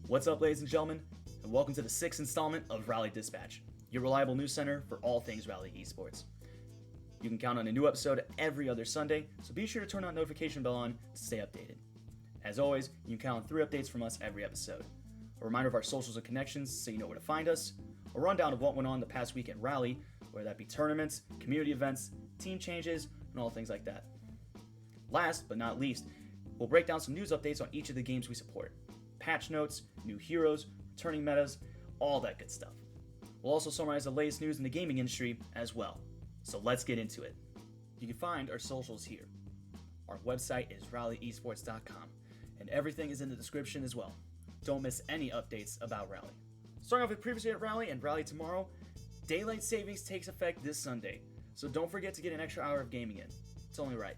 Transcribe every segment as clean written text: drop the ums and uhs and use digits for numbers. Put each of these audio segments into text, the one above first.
What's up, ladies and gentlemen, and welcome to the 6th installment of Rally Dispatch, your reliable news center for all things Rally eSports. You can count on a new episode every other Sunday, so be sure to turn that notification bell on to stay updated. As always, you can count on 3 updates from us every episode. A reminder of our socials and connections so you know where to find us, a rundown of what went on the past week at Rally, whether that be tournaments, community events, team changes, and all things like that. Last but not least, we'll break down some news updates on each of the games we support. Patch notes, new heroes, returning metas, all that good stuff. We'll also summarize the latest news in the gaming industry as well. So let's get into it. You can find our socials here. Our website is RallyEsports.com, and everything is in the description as well. Don't miss any updates about Rally. Starting off with previously at Rally and Rally tomorrow, Daylight Savings takes effect this Sunday, so don't forget to get an extra hour of gaming in. It's only right.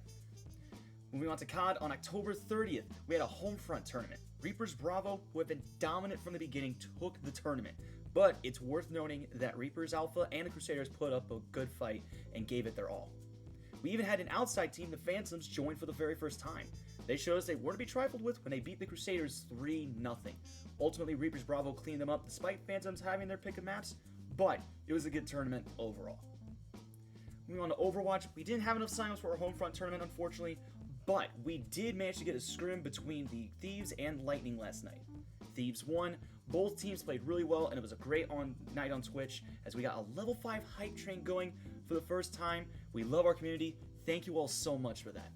Moving on to COD, on October 30th, we had a Homefront tournament. Reapers Bravo, who have been dominant from the beginning, took the tournament. But it's worth noting that Reapers Alpha and the Crusaders put up a good fight and gave it their all. We even had an outside team, the Phantoms, join for the very first time. They showed us they weren't to be trifled with when they beat the Crusaders 3-0. Ultimately, Reapers Bravo cleaned them up despite Phantoms having their pick of maps, but it was a good tournament overall. Moving on to Overwatch, we didn't have enough signups for our Homefront tournament, unfortunately, but we did manage to get a scrim between the Thieves and Lightning last night. Thieves won, both teams played really well, and it was a great night on Twitch as we got a level 5 hype train going for the first time. We love our community. Thank you all so much for that.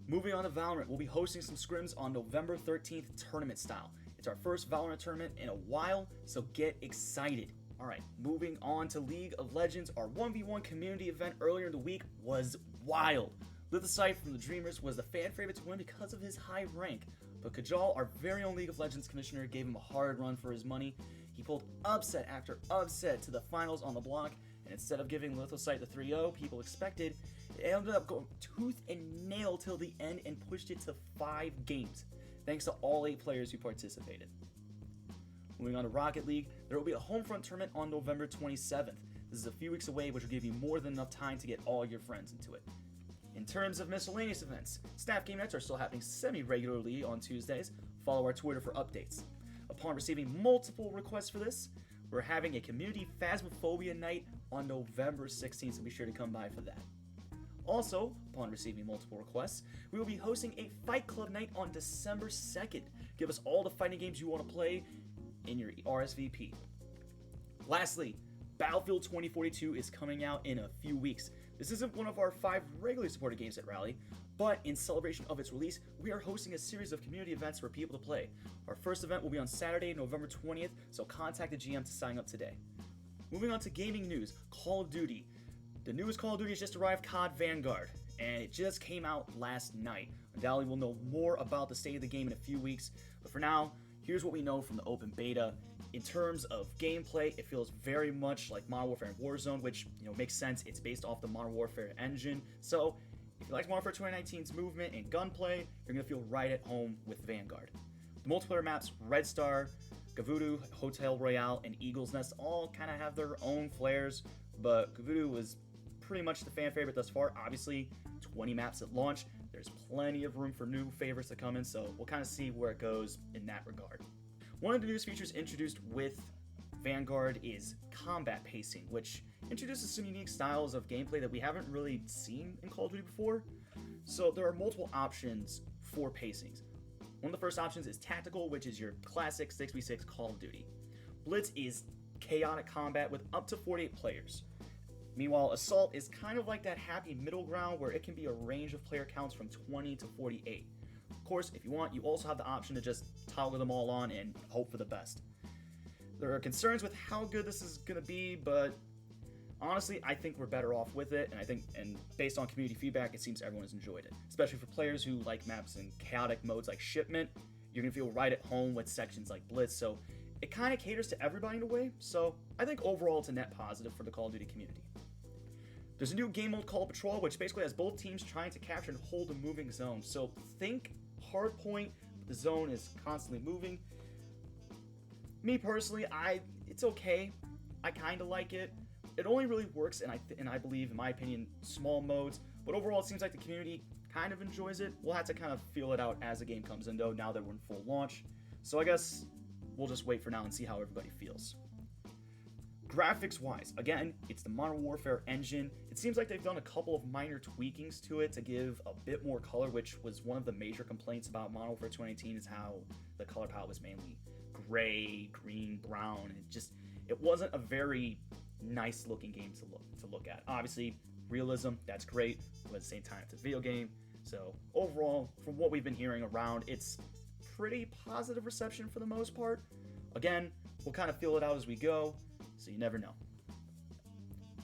Moving on to Valorant, we'll be hosting some scrims on November 13th tournament style. It's our first Valorant tournament in a while, so get excited. Alright, moving on to League of Legends, our 1v1 community event earlier in the week was wild. Lithicite from the Dreamers was the fan favorite to win because of his high rank, but Kajal, our very own League of Legends commissioner, gave him a hard run for his money. He pulled upset after upset to the finals on the block, and instead of giving Lithicite the 3-0 people expected, it ended up going tooth and nail till the end and pushed it to 5 games, thanks to all 8 players who participated. Moving on to Rocket League, there will be a Homefront tournament on November 27th. This is a few weeks away, which will give you more than enough time to get all your friends into it. In terms of miscellaneous events, staff game nights are still happening semi-regularly on Tuesdays. Follow our Twitter for updates. Upon receiving multiple requests for this, we're having a community Phasmophobia night on November 16th, so be sure to come by for that. Also, upon receiving multiple requests, we will be hosting a Fight Club night on December 2nd. Give us all the fighting games you want to play in your RSVP. Lastly, Battlefield 2042 is coming out in a few weeks. This isn't one of our 5 regularly supported games at Rally, but in celebration of its release, we are hosting a series of community events for people to play. Our first event will be on Saturday, November 20th, so contact the GM to sign up today. Moving on to gaming news, Call of Duty. The newest Call of Duty has just arrived, COD Vanguard, and it just came out last night. Undoubtedly, we'll know more about the state of the game in a few weeks, but for now, here's what we know from the open beta. In terms of gameplay, it feels very much like Modern Warfare and Warzone, which makes sense. It's based off the Modern Warfare engine. So if you like Modern Warfare 2019's movement and gunplay, you're gonna feel right at home with Vanguard. The multiplayer maps, Red Star, Gavudu, Hotel Royale, and Eagle's Nest all kind of have their own flares, but Gavudu was pretty much the fan favorite thus far. Obviously, 20 maps at launch. There's plenty of room for new favorites to come in, so we'll kind of see where it goes in that regard. One of the newest features introduced with Vanguard is combat pacing, which introduces some unique styles of gameplay that we haven't really seen in Call of Duty before. So there are multiple options for pacings. One of the first options is tactical, which is your classic 6v6 Call of Duty. Blitz is chaotic combat with up to 48 players. Meanwhile, Assault is kind of like that happy middle ground where it can be a range of player counts from 20 to 48. Of course, if you want, you also have the option to just toggle them all on and hope for the best. There are concerns with how good this is going to be, but honestly, I think we're better off with it, and based on community feedback, it seems everyone has enjoyed it. Especially for players who like maps in chaotic modes like Shipment, you're going to feel right at home with sections like Blitz, so it kind of caters to everybody in a way, so I think overall it's a net positive for the Call of Duty community. There's a new game mode called Patrol, which basically has both teams trying to capture and hold a moving zone. So think hardpoint, but the zone is constantly moving. Me personally, it's okay. I kind of like it. It only really works, and I believe, in my opinion, small modes. But overall, it seems like the community kind of enjoys it. We'll have to kind of feel it out as the game comes in, though, now that we're in full launch. So I guess we'll just wait for now and see how everybody feels. Graphics-wise, again, it's the Modern Warfare engine. It seems like they've done a couple of minor tweakings to it to give a bit more color, which was one of the major complaints about Modern Warfare 2018 is how the color palette was mainly gray, green, brown, and it wasn't a very nice looking game to look at. Obviously, realism, that's great, but at the same time, it's a video game. So overall, from what we've been hearing around, it's pretty positive reception for the most part. Again, we'll kind of feel it out as we go, so you never know.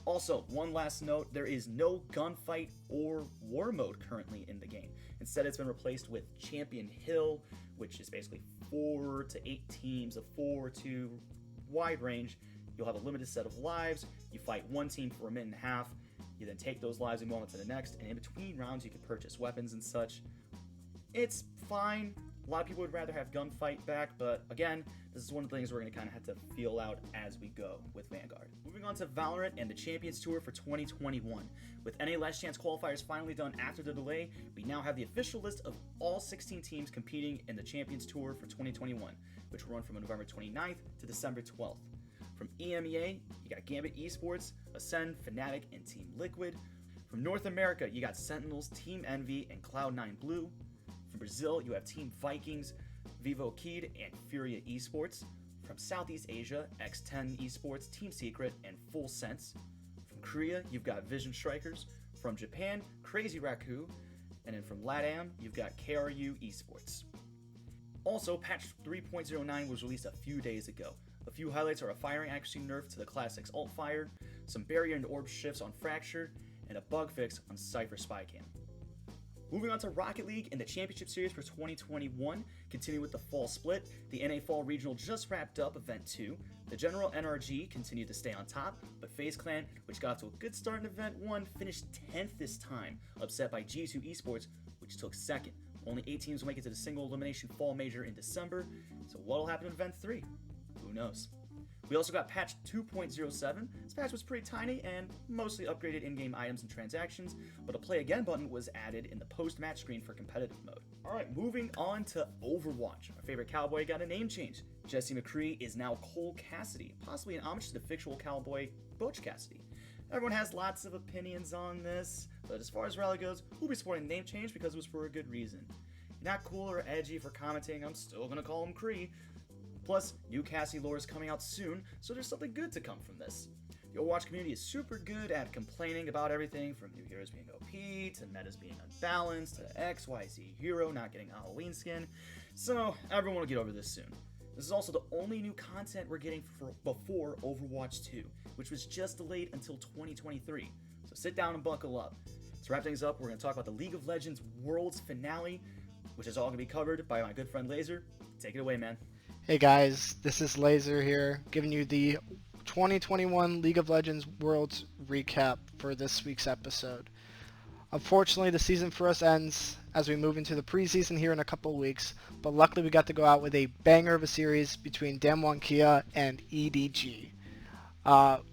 Also, one last note, there is no gunfight or war mode currently in the game. Instead, it's been replaced with Champion Hill, which is basically 4 to 8 teams of 4 to wide range. You'll have a limited set of lives. You fight one team for a minute and a half. You then take those lives and move on to the next, and in between rounds, you can purchase weapons and such. It's fine. A lot of people would rather have gunfight back, but again, this is one of the things we're going to kind of have to feel out as we go with Vanguard. Moving on to Valorant and the Champions Tour for 2021. With NA Last Chance qualifiers finally done after the delay, we now have the official list of all 16 teams competing in the Champions Tour for 2021, which will run from November 29th to December 12th. From EMEA, you got Gambit eSports, Ascend, Fnatic, and Team Liquid. From North America, you got Sentinels, Team Envy, and Cloud9 Blue. From Brazil, you have Team Vikings, Vivo Kid, and Furia Esports. From Southeast Asia, X10 Esports, Team Secret, and Full Sense. From Korea, you've got Vision Strikers. From Japan, Crazy Raku. And then from LATAM, you've got KRU Esports. Also, patch 3.09 was released a few days ago. A few highlights are a firing accuracy nerf to the Classics alt fire, some barrier and orb shifts on Fracture, and a bug fix on Cypher Spycam. Moving on to Rocket League and the Championship Series for 2021, continuing with the fall split, the NA Fall Regional just wrapped up Event 2. The General NRG continued to stay on top, but FaZe Clan, which got off to a good start in Event 1, finished 10th this time, upset by G2 Esports, which took 2nd. Only 8 teams will make it to the single elimination fall major in December, so what'll happen in Event 3? Who knows? We also got patch 2.07. This patch was pretty tiny and mostly upgraded in-game items and transactions, but a play again button was added in the post-match screen for competitive mode. Alright, moving on to Overwatch. Our favorite cowboy got a name change. Jesse McCree is now Cole Cassidy, possibly an homage to the fictional cowboy Butch Cassidy. Everyone has lots of opinions on this, but as far as Rally goes, we'll be supporting the name change because it was for a good reason. Not cool or edgy for commenting, I'm still gonna call him Cree. Plus, new Cassie lore is coming out soon, so there's something good to come from this. The Overwatch community is super good at complaining about everything from new heroes being OP, to metas being unbalanced, to XYZ hero not getting a Halloween skin, so everyone will get over this soon. This is also the only new content we're getting before Overwatch 2, which was just delayed until 2023, so sit down and buckle up. To wrap things up, we're going to talk about the League of Legends Worlds Finale, which is all going to be covered by my good friend Laser. Take it away, man. Hey guys, this is Laser here, giving you the 2021 League of Legends Worlds recap for this week's episode. Unfortunately, the season for us ends as we move into the preseason here in a couple of weeks, but luckily we got to go out with a banger of a series between Damwon Kia and EDG,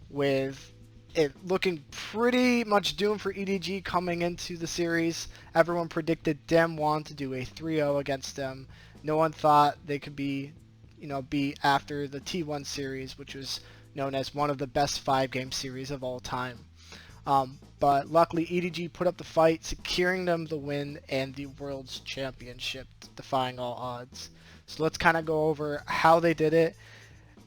with it looking pretty much doomed for EDG coming into the series. Everyone predicted Damwon to do a 3-0 against them. No one thought they could be after the T1 series, which was known as one of the best 5-game series of all time. But luckily EDG put up the fight, securing them the win and the World's Championship, defying all odds. So let's kind of go over how they did it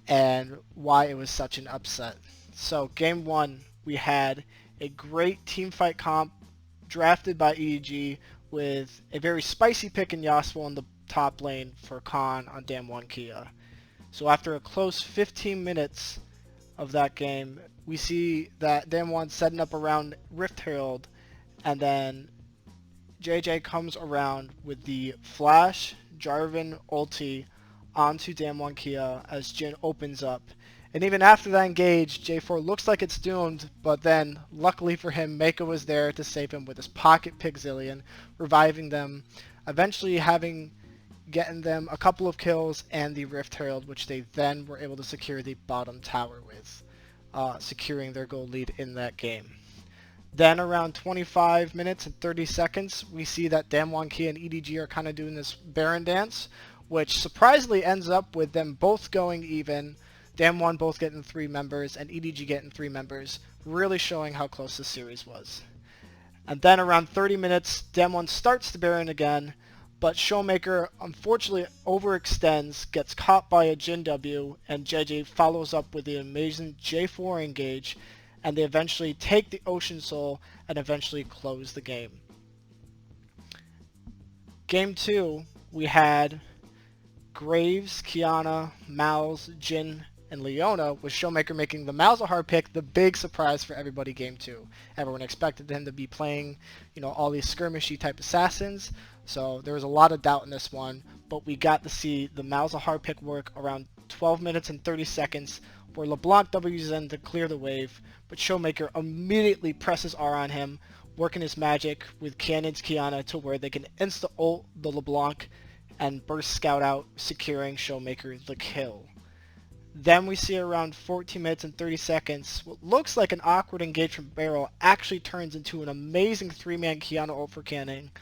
and why it was such an upset. So game 1, we had a great team fight comp drafted by EDG with a very spicy pick in Yasuo in the top lane for Khan on Damwon Kia. So after a close 15 minutes of that game, we see that Damwon setting up around Rift Herald, and then JJ comes around with the Flash Jarvan ulti onto Damwon Kia as Jhin opens up. And even after that engage, J4 looks like it's doomed, but then luckily for him, Mako was there to save him with his pocket Pixillion, reviving them, eventually getting them a couple of kills and the Rift Herald, which they then were able to secure the bottom tower with, securing their goal lead in that game. Then around 25 minutes and 30 seconds, we see that Damwon Kia and EDG are kind of doing this Baron dance, which surprisingly ends up with them both going even, Damwon both getting 3 members, and EDG getting 3 members, really showing how close this series was. And then around 30 minutes, Damwon starts the Baron again, but Showmaker unfortunately overextends, gets caught by a Jin W, and JJ follows up with the amazing J4 engage, and they eventually take the Ocean Soul and eventually close the game. Game 2, we had Graves, Kiana, Mouse, Jin, and Leona, with Showmaker making the Malzahar pick the big surprise for everybody game 2. Everyone expected him to be playing, all these skirmishy type assassins, so there was a lot of doubt in this one, but we got to see the Malzahar pick work around 12 minutes and 30 seconds, where LeBlanc W's in to clear the wave, but Showmaker immediately presses R on him, working his magic with Canyon's Kiana to where they can insta-ult the LeBlanc and burst Scout out, securing Showmaker the kill. Then we see around 14 minutes and 30 seconds, what looks like an awkward engage from Barrel actually turns into an amazing 3-man Kiana ult for Canning,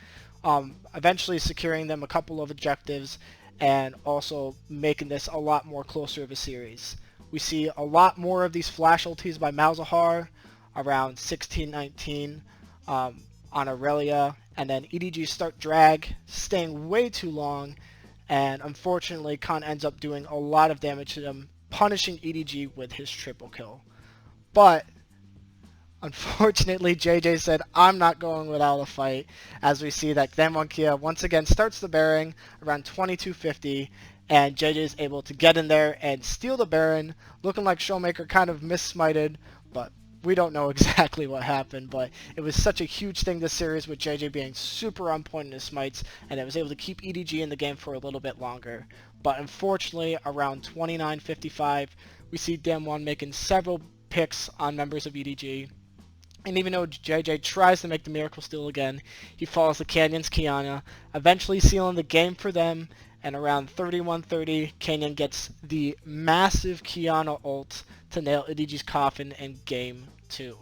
eventually securing them a couple of objectives and also making this a lot more closer of a series. We see a lot more of these flash ultis by Malzahar around 16-19 on Aurelia, and then EDG start drag, staying way too long, and unfortunately Khan ends up doing a lot of damage to them, punishing EDG with his triple kill. But unfortunately, JJ said, I'm not going without a fight, as we see that Damwon Kia once again starts the Baron around 22:50, and JJ is able to get in there and steal the Baron, looking like Showmaker kind of missmited, but we don't know exactly what happened. But it was such a huge thing this series, with JJ being super on point in his smites, and it was able to keep EDG in the game for a little bit longer. But unfortunately, around 29:55, we see Damwon making several picks on members of EDG. And even though JJ tries to make the miracle steal again, he falls to Canyon's Kiana, eventually sealing the game for them. And around 31:30, Canyon gets the massive Kiana ult to nail EDG's coffin in game 2.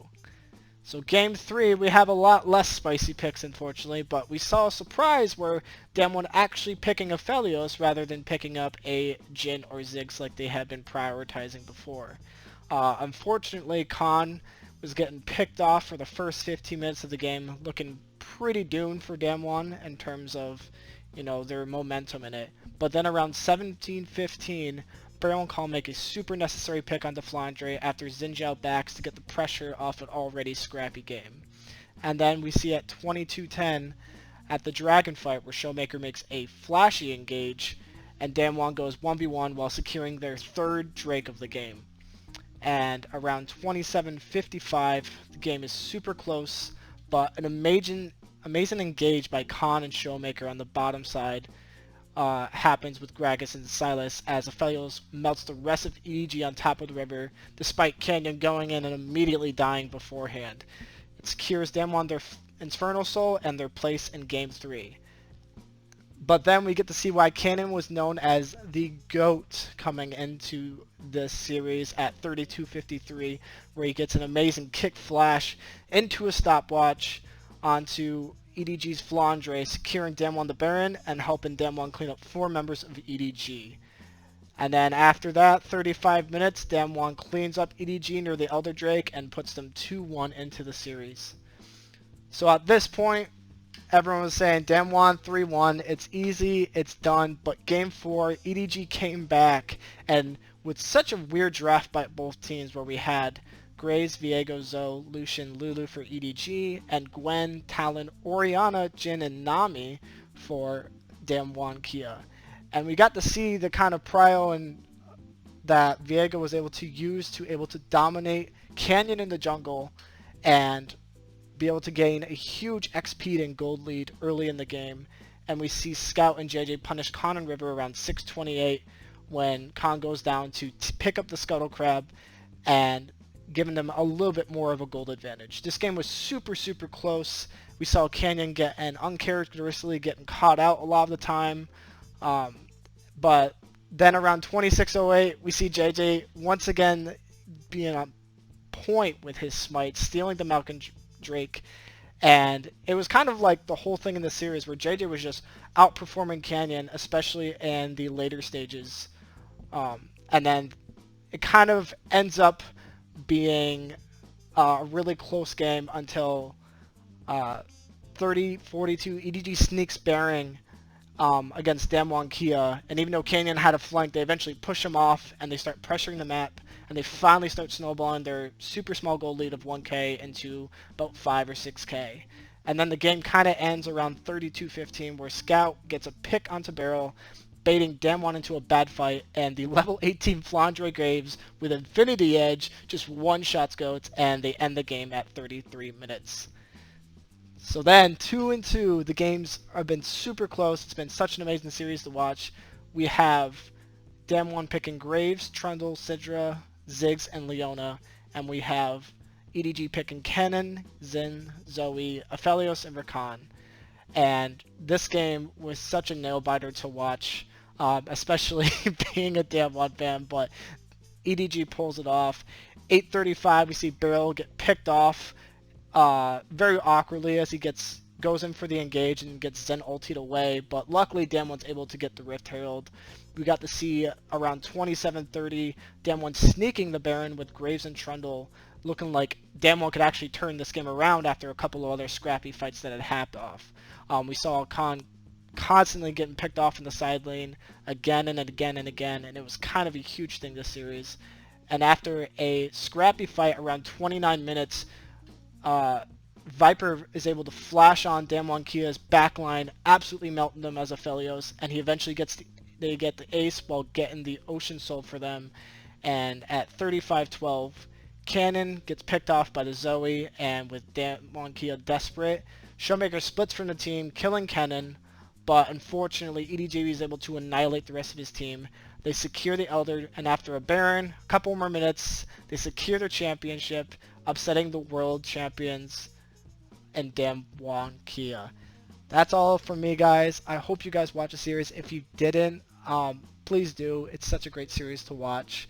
So game 3, we have a lot less spicy picks, unfortunately, but we saw a surprise where Damwon actually picking Aphelios rather than picking up a Jin or Ziggs like they had been prioritizing before. Unfortunately, Khan was getting picked off for the first 15 minutes of the game, looking pretty doomed for Damwon in terms of, their momentum in it. But then around 17:15, Barrel and Call make a super necessary pick on Deflandre after Xinjiao backs to get the pressure off an already scrappy game. And then we see at 22:10 at the Dragon fight where Showmaker makes a flashy engage and Damwon goes 1v1 while securing their 3rd Drake of the game. And around 27:55, the game is super close, but an amazing engage by Khan and Showmaker on the bottom side happens with Gragas and Silas as Aphelios melts the rest of EDG on top of the river, despite Canyon going in and immediately dying beforehand. It secures Damwon their Infernal Soul and their place in Game 3. But then we get to see why Canyon was known as the GOAT coming into this series at 32:53, where he gets an amazing kick flash into a stopwatch onto EDG's Flandre, securing Damwon the Baron and helping Damwon clean up 4 members of EDG. And then after that, 35 minutes, Damwon cleans up EDG near the Elder Drake and puts them 2-1 into the series. So at this point, everyone was saying Damwon 3-1, it's easy, it's done, but game 4, EDG came back, and with such a weird draft by both teams where we had Graves, Viego, Zoe, Lucian, Lulu for EDG, and Gwen, Talon, Orianna, Jin, and Nami for Damwon Kia. And we got to see the kind of prio and that Viego was able to use to dominate Canyon in the jungle and be able to gain a huge XP and gold lead early in the game. And we see Scout and JJ punish Khan and River around 6:28 when Khan goes down to pick up the Scuttle Crab and giving them a little bit more of a gold advantage. This game was super, super close. We saw Canyon get and uncharacteristically getting caught out a lot of the time. But then around 26:08, we see JJ once again being on point with his smite, stealing the Malkin Drake, And it was kind of like the whole thing in the series where JJ was just outperforming Canyon, especially in the later stages. And then it kind of ends up being a really close game until 30-42. EDG sneaks Baron against Damwon Kia, and even though Canyon had a flank, they eventually push him off and they start pressuring the map, and they finally start snowballing their super small goal lead of 1k into about 5 or 6k. And then the game kind of ends around 32-15, where Scout gets a pick onto Barrel, baiting Damwon into a bad fight, and the level 18 Flandre Graves with Infinity Edge just one-shots Goats, and they end the game at 33 minutes. So then, 2-2, the games have been super close. It's been such an amazing series to watch. We have Damwon picking Graves, Trundle, Sidra, Ziggs, and Leona. And we have EDG picking Kennen, Zin, Zoe, Aphelios, and Rakan. And this game was such a nail-biter to watch, especially being a Damwon fan, but EDG pulls it off. 8:35, we see Beryl get picked off very awkwardly as he goes in for the engage and gets Zen ultied away, but luckily Damwon's able to get the Rift Herald. We got to see around 27:30 Damwon sneaking the Baron with Graves and Trundle, looking like Damwon could actually turn this game around after a couple of other scrappy fights that had happened off. We saw Khan constantly getting picked off in the side lane again and again and again, and it was kind of a huge thing this series. And after a scrappy fight around 29 minutes, Viper is able to flash on Damwon Kia's backline, absolutely melting them as Aphelios, and he eventually they get the ace while getting the Ocean Soul for them. And at 35-12, Cannon gets picked off by the Zoe, and with Damwon Kia desperate, Showmaker splits from the team, killing Cannon, but unfortunately EDG is able to annihilate the rest of his team. They secure the Elder, and after a Baron, a couple more minutes, they secure their championship, upsetting the world champions and Damwon Kia. That's all from me, guys. I hope you guys watch the series. If you didn't, please do. It's such a great series to watch.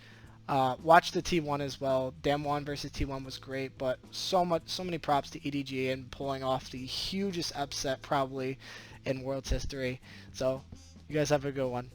Watch the T1 as well. Damwon versus T1 was great, but so many props to EDG and pulling off the hugest upset probably in world's history. So you guys have a good one.